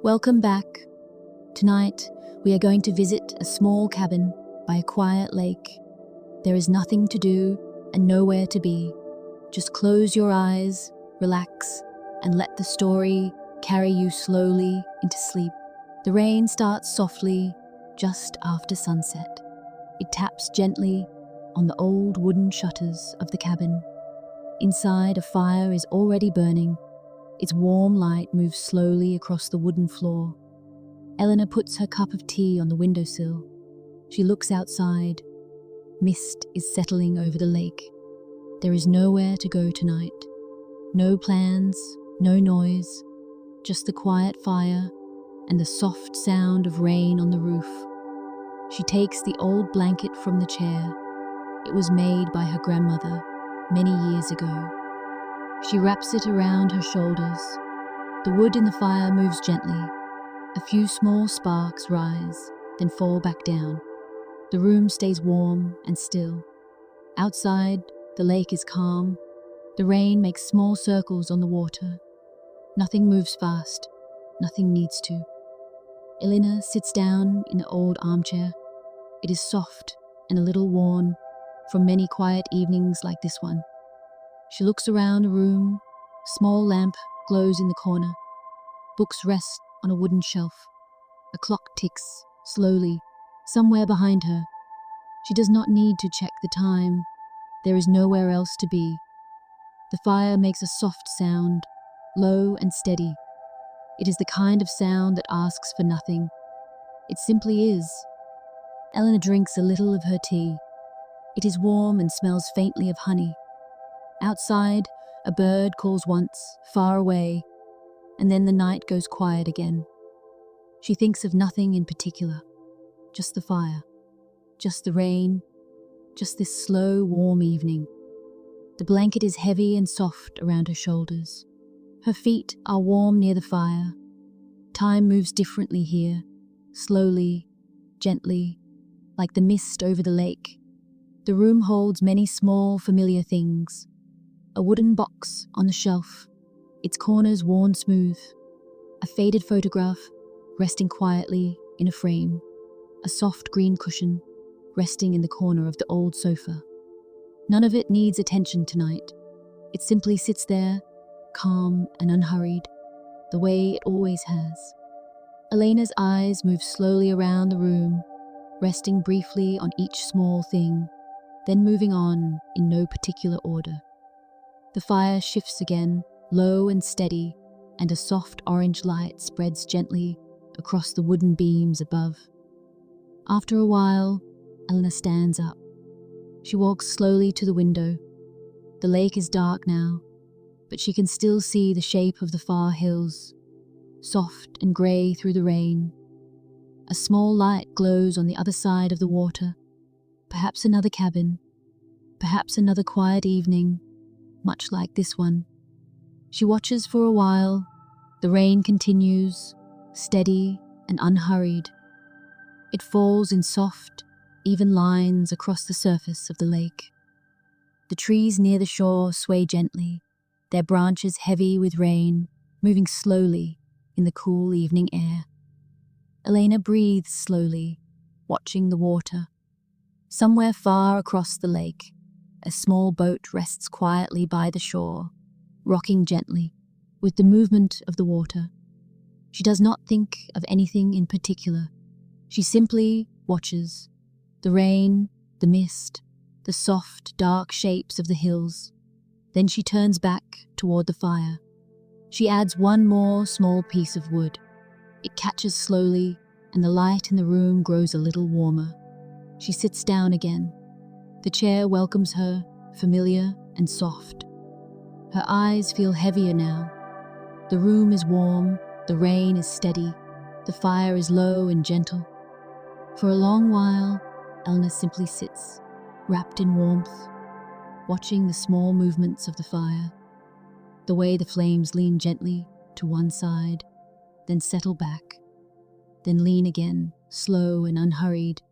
Welcome back. Tonight, we are going to visit a small cabin by a quiet lake. There is nothing to do and nowhere to be. Just close your eyes, relax, and let the story carry you slowly into sleep. The rain starts softly just after sunset. It taps gently on the old wooden shutters of the cabin. Inside, a fire is already burning. Its warm light moves slowly across the wooden floor. Eleanor puts her cup of tea on the windowsill. She looks outside. Mist is settling over the lake. There is nowhere to go tonight. No plans, no noise, just the quiet fire and the soft sound of rain on the roof. She takes the old blanket from the chair. It was made by her grandmother many years ago. She wraps it around her shoulders. The wood in the fire moves gently. A few small sparks rise, then fall back down. The room stays warm and still. Outside, the lake is calm. The rain makes small circles on the water. Nothing moves fast. Nothing needs to. Elena sits down in the old armchair. It is soft and a little worn from many quiet evenings like this one. She looks around the room. A small lamp glows in the corner. Books rest on a wooden shelf. A clock ticks slowly somewhere behind her. She does not need to check the time. There is nowhere else to be. The fire makes a soft sound, low and steady. It is the kind of sound that asks for nothing. It simply is. Eleanor drinks a little of her tea. It is warm and smells faintly of honey. Outside, a bird calls once, far away, and then the night goes quiet again. She thinks of nothing in particular, just the fire, just the rain, just this slow, warm evening. The blanket is heavy and soft around her shoulders. Her feet are warm near the fire. Time moves differently here, slowly, gently, like the mist over the lake. The room holds many small, familiar things. A wooden box on the shelf, its corners worn smooth. A faded photograph resting quietly in a frame. A soft green cushion resting in the corner of the old sofa. None of it needs attention tonight. It simply sits there, calm and unhurried, the way it always has. Elena's eyes move slowly around the room, resting briefly on each small thing, then moving on in no particular order. The fire shifts again, low and steady, and a soft orange light spreads gently across the wooden beams above. After a while, Eleanor stands up. She walks slowly to the window. The lake is dark now, but she can still see the shape of the far hills, soft and grey through the rain. A small light glows on the other side of the water. Perhaps another cabin, perhaps another quiet evening, much like this one. She watches for a while. The rain continues, steady and unhurried. It falls in soft, even lines across the surface of the lake. The trees near the shore sway gently, their branches heavy with rain, moving slowly in the cool evening air. Elena breathes slowly, watching the water. Somewhere far across the lake, a small boat rests quietly by the shore, rocking gently with the movement of the water. She does not think of anything in particular. She simply watches the rain, the mist, the soft, dark shapes of the hills. Then she turns back toward the fire. She adds one more small piece of wood. It catches slowly, and the light in the room grows a little warmer. She sits down again. The chair welcomes her, familiar and soft. Her eyes feel heavier now. The room is warm, the rain is steady, the fire is low and gentle. For a long while, Eleanor simply sits, wrapped in warmth, watching the small movements of the fire, the way the flames lean gently to one side, then settle back, then lean again, slow and unhurried,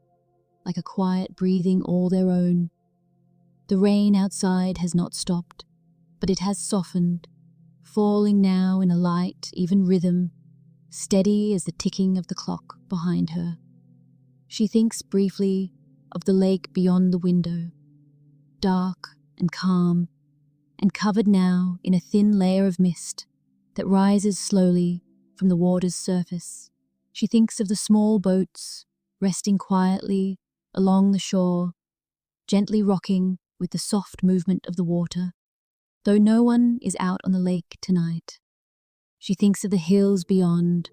like a quiet breathing all their own. The rain outside has not stopped, but it has softened, falling now in a light, even rhythm, steady as the ticking of the clock behind her. She thinks briefly of the lake beyond the window, dark and calm, and covered now in a thin layer of mist that rises slowly from the water's surface. She thinks of the small boats resting quietly along the shore, gently rocking with the soft movement of the water, though no one is out on the lake tonight. She thinks of the hills beyond,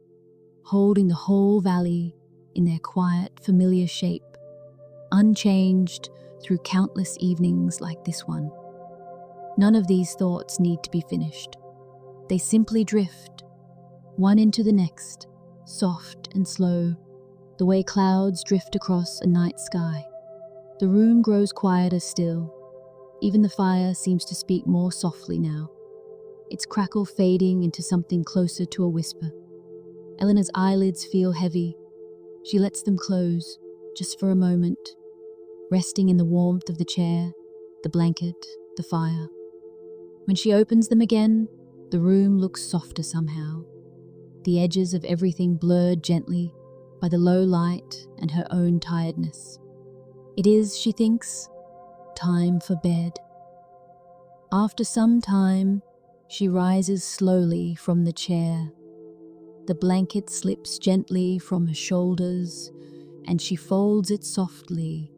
holding the whole valley in their quiet, familiar shape, unchanged through countless evenings like this one. None of these thoughts need to be finished. They simply drift, one into the next, soft and slow, the way clouds drift across a night sky. The room grows quieter still. Even the fire seems to speak more softly now, its crackle fading into something closer to a whisper. Eleanor's eyelids feel heavy. She lets them close, just for a moment, resting in the warmth of the chair, the blanket, the fire. When she opens them again, the room looks softer somehow, the edges of everything blurred gently by the low light and her own tiredness. It is, she thinks, time for bed. After some time, she rises slowly from the chair. The blanket slips gently from her shoulders, and she folds it softly,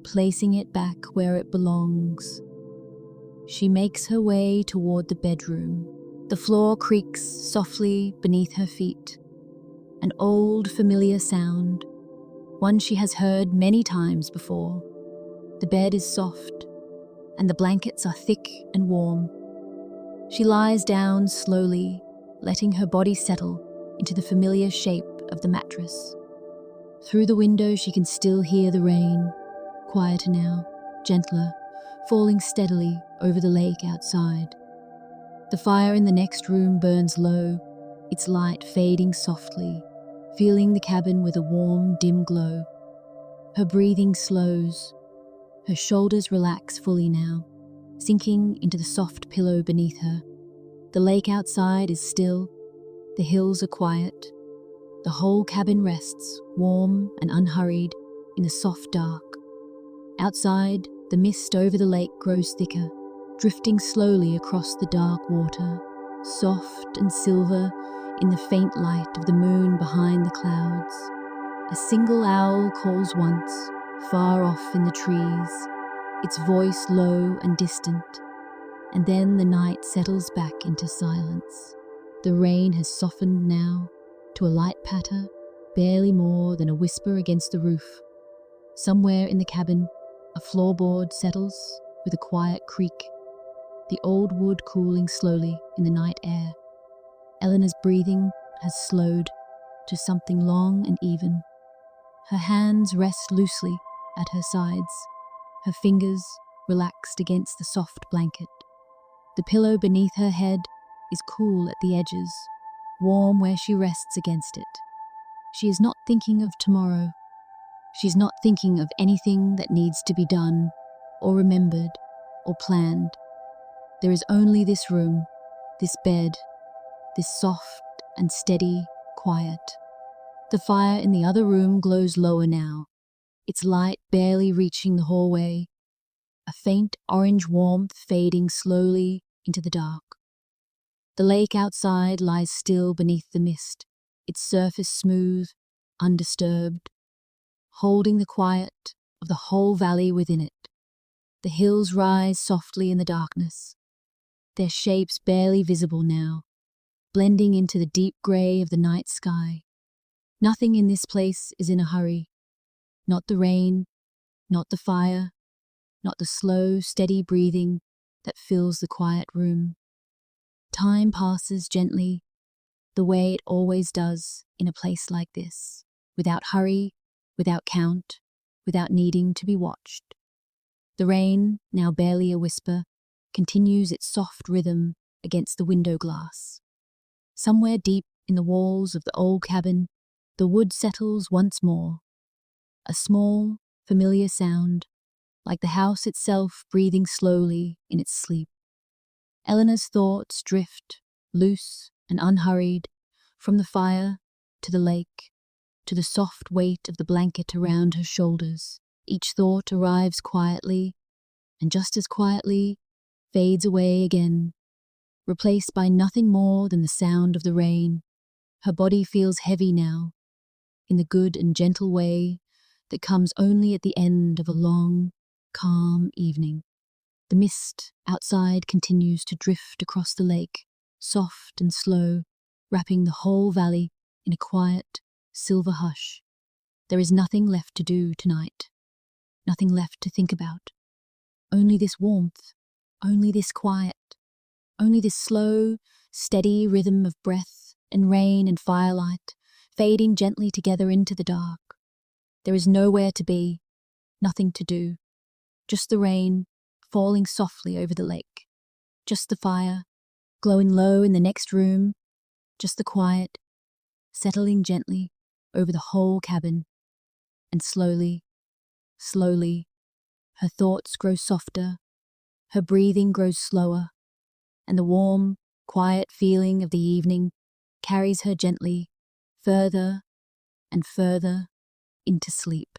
placing it back where it belongs. She makes her way toward the bedroom. The floor creaks softly beneath her feet. An old, familiar sound, one she has heard many times before. The bed is soft, and the blankets are thick and warm. She lies down slowly, letting her body settle into the familiar shape of the mattress. Through the window she can still hear the rain, quieter now, gentler, falling steadily over the lake outside. The fire in the next room burns low, its light fading softly, filling the cabin with a warm, dim glow. Her breathing slows. Her shoulders relax fully now, sinking into the soft pillow beneath her. The lake outside is still. The hills are quiet. The whole cabin rests, warm and unhurried, in the soft dark. Outside, the mist over the lake grows thicker, drifting slowly across the dark water, soft and silver in the faint light of the moon behind the clouds. A single owl calls once, far off in the trees, its voice low and distant, and then the night settles back into silence. The rain has softened now to a light patter, barely more than a whisper against the roof. Somewhere in the cabin, a floorboard settles with a quiet creak, the old wood cooling slowly in the night air. Eleanor's breathing has slowed to something long and even. Her hands rest loosely at her sides, her fingers relaxed against the soft blanket. The pillow beneath her head is cool at the edges, warm where she rests against it. She is not thinking of tomorrow. She's not thinking of anything that needs to be done, or remembered, or planned. There is only this room, this bed, this soft and steady quiet. The fire in the other room glows lower now, its light barely reaching the hallway, a faint orange warmth fading slowly into the dark. The lake outside lies still beneath the mist, its surface smooth, undisturbed, holding the quiet of the whole valley within it. The hills rise softly in the darkness, their shapes barely visible now, blending into the deep grey of the night sky. Nothing in this place is in a hurry. Not the rain, not the fire, not the slow, steady breathing that fills the quiet room. Time passes gently, the way it always does in a place like this, without hurry, without count, without needing to be watched. The rain, now barely a whisper, continues its soft rhythm against the window glass. Somewhere deep in the walls of the old cabin, the wood settles once more. A small, familiar sound, like the house itself breathing slowly in its sleep. Eleanor's thoughts drift, loose and unhurried, From the fire, to the lake, to the soft weight of the blanket around her shoulders, each thought arrives quietly, and just as quietly fades away again, replaced by nothing more than the sound of the rain. Her body feels heavy now, in the good and gentle way that comes only at the end of a long, calm evening. The mist outside continues to drift across the lake, soft and slow, wrapping the whole valley in a quiet, silver hush. There is nothing left to do tonight, nothing left to think about. Only this warmth, only this quiet, only this slow, steady rhythm of breath and rain and firelight fading gently together into the dark. There is nowhere to be, nothing to do, just the rain falling softly over the lake, just the fire glowing low in the next room, just the quiet settling gently over the whole cabin. And slowly, slowly, her thoughts grow softer, her breathing grows slower, and the warm, quiet feeling of the evening carries her gently further and further into sleep.